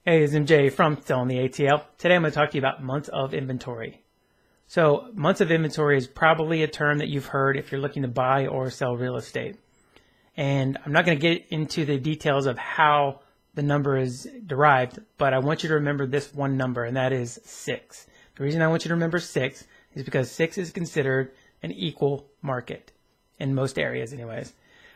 Hey, it's MJ from Selling the ATL. Today I'm going to talk to you about months of inventory. So months of inventory is probably a term that you've heard if you're looking to buy or sell real estate. And I'm not going to get into the details of how the number is derived, but I want you to remember this one number, and that is 6. The reason I want you to remember 6 is because 6 is considered an equal market in most areas anyways.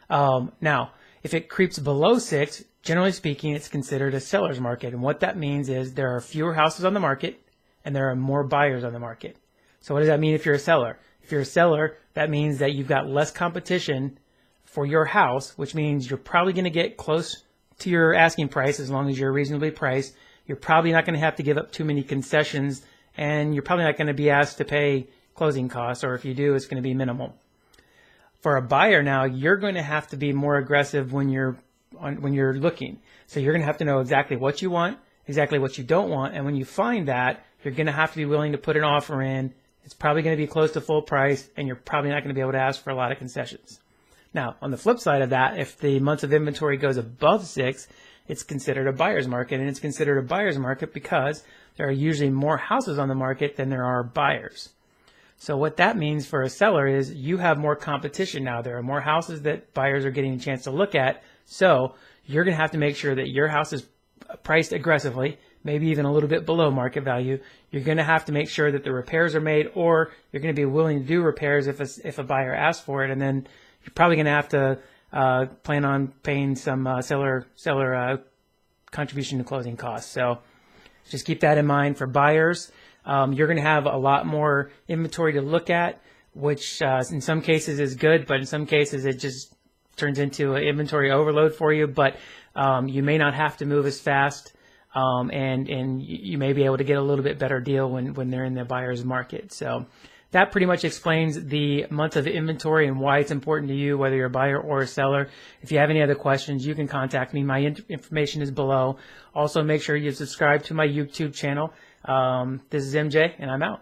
Now, if it creeps below 6, generally speaking, it's considered a seller's market. And what that means is there are fewer houses on the market and there are more buyers on the market. So what does that mean if you're a seller? If you're a seller, that means that you've got less competition for your house, which means you're probably going to get close to your asking price as long as you're reasonably priced. You're probably not going to have to give up too many concessions, and you're probably not going to be asked to pay closing costs, or if you do, it's going to be minimal. For a buyer now, you're going to have to be more aggressive when you're looking. So you're going to have to know exactly what you want, exactly what you don't want, and when you find that, you're going to have to be willing to put an offer in. It's probably going to be close to full price, and you're probably not going to be able to ask for a lot of concessions. Now, on the flip side of that, if the months of inventory goes above 6, it's considered a buyer's market, and it's considered a buyer's market because there are usually more houses on the market than there are buyers. So what that means for a seller is you have more competition now. There are more houses that buyers are getting a chance to look at. So you're going to have to make sure that your house is priced aggressively, maybe even a little bit below market value. You're going to have to make sure that the repairs are made, or you're going to be willing to do repairs if a buyer asks for it. And then you're probably going to have to plan on paying some seller contribution to closing costs. So just keep that in mind for buyers. You're going to have a lot more inventory to look at, which in some cases is good, but in some cases it just turns into an inventory overload for you. But you may not have to move as fast, and you may be able to get a little bit better deal when they're in the buyer's market. So that pretty much explains the month of inventory and why it's important to you, whether you're a buyer or a seller. If you have any other questions, you can contact me. My information is below. Also, make sure you subscribe to my YouTube channel. This is MJ, and I'm out.